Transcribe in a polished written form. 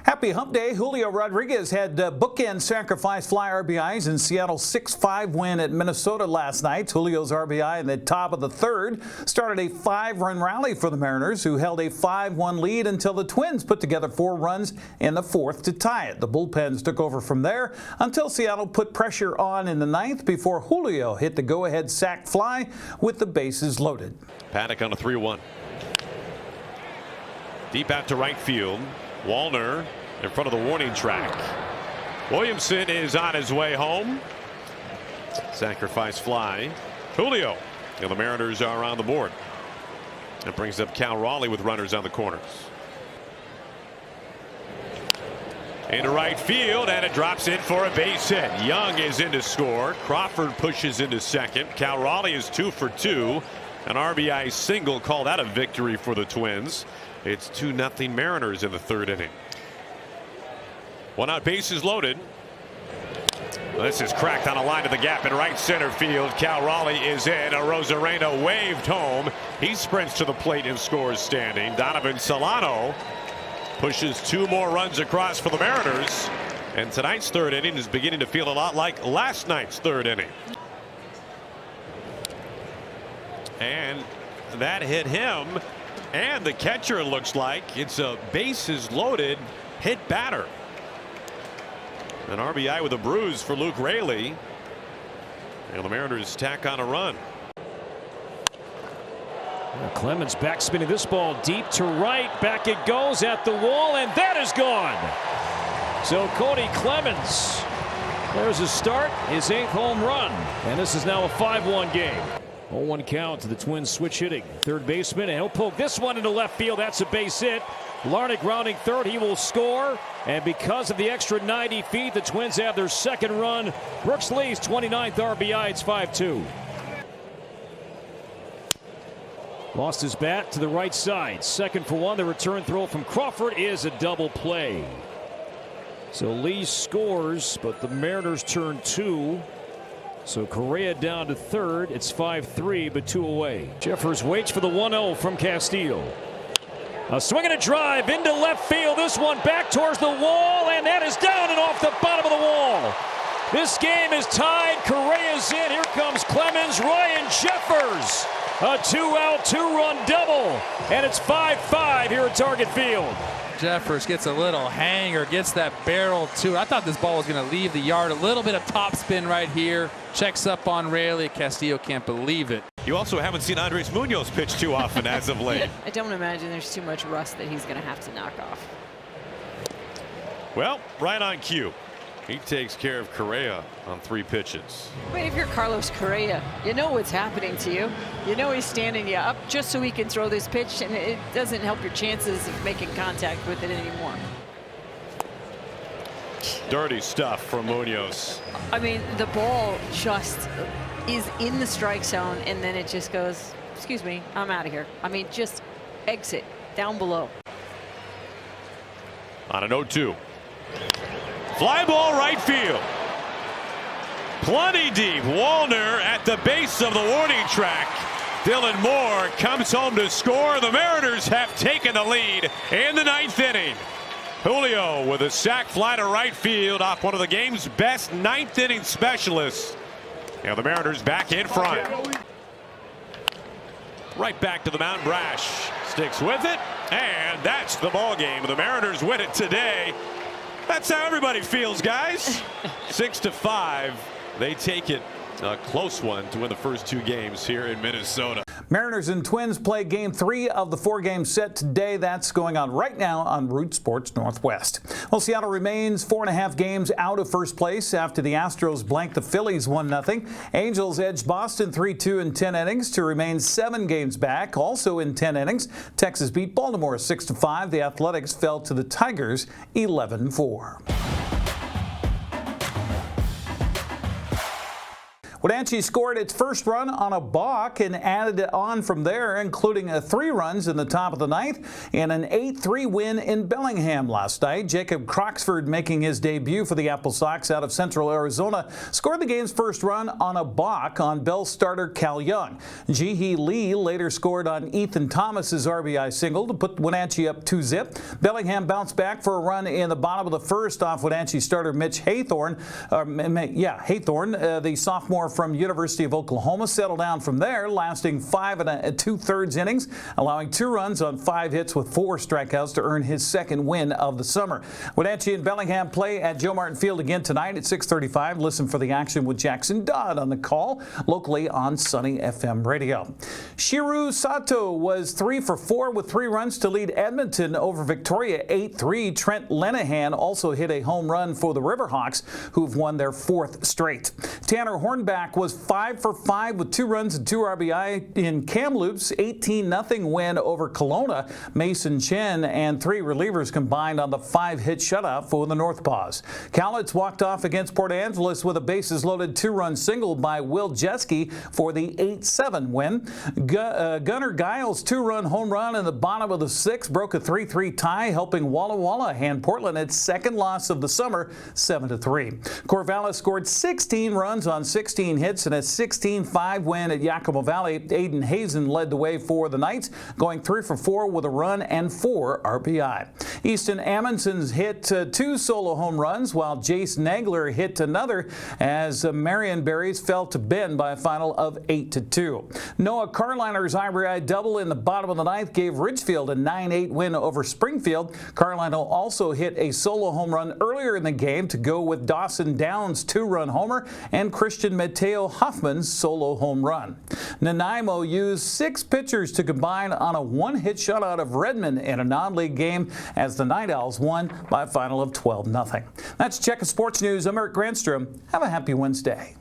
Happy Hump Day. Julio Rodriguez had bookend sacrifice fly RBIs in Seattle's 6-5 win at Minnesota last night. Julio's RBI in the top of the third started a 5-run rally for the Mariners, who held a 5-1 lead until the Twins put together 4 runs in the fourth to tie it. The bullpens took over from there until Seattle put pressure on in the ninth before Julio hit the go-ahead sac fly with the bases loaded. Paddock on a 3-1. Deep out to right field. Wallner in front of the warning track. Williamson is on his way home. Sacrifice fly. Julio. And the Mariners are on the board. That brings up Cal Raleigh with runners on the corners. Into right field, and it drops in for a base hit. Young is in to score. Crawford pushes into second. Cal Raleigh is 2 for 2. An RBI single called out a victory for the Twins. It's 2-0 Mariners in the third inning. 1 out, bases loaded. This is cracked on a line to the gap in right center field. Cal Raleigh is in. Arozarena waved home. He sprints to the plate and scores standing. Donovan Solano pushes 2 more runs across for the Mariners. And tonight's third inning is beginning to feel a lot like last night's third inning. And that hit him. And the catcher looks like it's a bases loaded hit batter. An RBI with a bruise for Luke Raley. And the Mariners tack on a run. Clemens back spinning this ball deep to right. Back it goes at the wall, and that is gone. So Cody Clemens, there's his start, his 8th home run. And this is now a 5-1 game. 0-1 count to the Twins switch hitting. Third baseman, and he'll poke this one into left field. That's a base hit. Larnach rounding third. He will score. And because of the extra 90 feet, the Twins have their second run. Brooks Lee's 29th RBI. It's 5-2. Lost his bat to the right side. 2nd for 1. The return throw from Crawford is a double play. So Lee scores, but the Mariners turn 2. So Correa down to third. It's 5-3, but 2 away. Jeffers waits for the 1-0 from Castillo. A swing and a drive into left field. This one back towards the wall, and that is down and off the bottom of the wall. This game is tied. Correa's in. Here comes Clemens. Ryan Jeffers. A 2-out, 2-run double. And it's 5-5 here at Target Field. Jeffers gets a little hanger, gets that barrel too. I thought this ball was going to leave the yard. A little bit of topspin right here. Checks up on Raley. Castillo can't believe it. You also haven't seen Andres Munoz pitch too often as of late. I don't imagine there's too much rust that he's going to have to knock off. Well, right on cue. He takes care of Correa on 3 pitches. But if you're Carlos Correa, you know what's happening to you. You know he's standing you up just so he can throw this pitch, and it doesn't help your chances of making contact with it anymore. Dirty stuff from Munoz. I mean, the ball just is in the strike zone, and then it just goes, excuse me, I'm out of here. I mean, just exit down below. On an 0-2. Fly ball right field. Plenty deep. Wallner at the base of the warning track. Dylan Moore comes home to score. The Mariners have taken the lead in the 9th inning. Julio with a sac fly to right field off one of the game's best 9th inning specialists. And the Mariners back in front. Right back to the mound. Brash sticks with it, and that's the ball game. The Mariners win it today. That's how everybody feels, guys. 6-5. They take it. A close one to win the first 2 games here in Minnesota. Mariners and Twins play Game 3 of the 4-game set today. That's going on right now on Root Sports Northwest. Well, Seattle remains 4.5 games out of first place after the Astros blanked the Phillies 1-0. Angels edged Boston 3-2 in 10 innings to remain 7 games back. Also in 10 innings, Texas beat Baltimore 6-5. The Athletics fell to the Tigers 11-4. Wenatchee scored its first run on a balk and added it on from there, including 3 runs in the top of the ninth and an 8-3 win in Bellingham last night. Jacob Croxford, making his debut for the AppleSox out of Central Arizona, scored the game's first run on a balk on Bell starter Cal Young. Ji-hee Lee later scored on Ethan Thomas's RBI single to put Wenatchee up 2-zip. Bellingham bounced back for a run in the bottom of the first off Wenatchee starter Mitch Haythorne. The sophomore from University of Oklahoma, settled down from there, lasting 5 2/3 innings, allowing 2 runs on 5 hits with 4 strikeouts to earn his second win of the summer. Wenatchee and Bellingham play at Joe Martin Field again tonight at 6:35. Listen for the action with Jackson Dodd on the call, locally on Sunny FM Radio. Shiru Sato was 3 for 4 with 3 runs to lead Edmonton over Victoria 8-3. Trent Lenahan also hit a home run for the Riverhawks, who've won their 4th straight. Tanner Hornback was 5 for 5 with 2 runs and 2 RBI in Kamloops' 18-0 win over Kelowna. Mason Chen and 3 relievers combined on the 5-hit shutout for the Northpaws. Cowlitz walked off against Port Angeles with a bases-loaded 2-run single by Will Jeske for the 8-7 win. Gunnar Giles' 2-run home run in the bottom of the 6th broke a 3-3 tie, helping Walla Walla hand Portland its second loss of the summer, 7-3. Corvallis scored 16 runs on 16 hits in a 16-5 win at Yakima Valley. Aiden Hazen led the way for the Knights, going 3 for 4 with a run and 4 RBI. Easton Amundsen's hit 2 solo home runs, while Jace Nagler hit another as Marion Berries fell to Bend by a final of 8-2. Noah Carliner's RBI double in the bottom of the 9th gave Ridgefield a 9-8 win over Springfield. Carlino also hit a solo home run earlier in the game to go with Dawson Downs' 2-run homer and Christian Mateo Huffman's solo home run. Nanaimo used 6 pitchers to combine on a 1-hit shutout of Redmond in a non-league game as the Night Owls won by a final of 12-0. That's Check of Sports News. I'm Eric Granstrom. Have a happy Wednesday.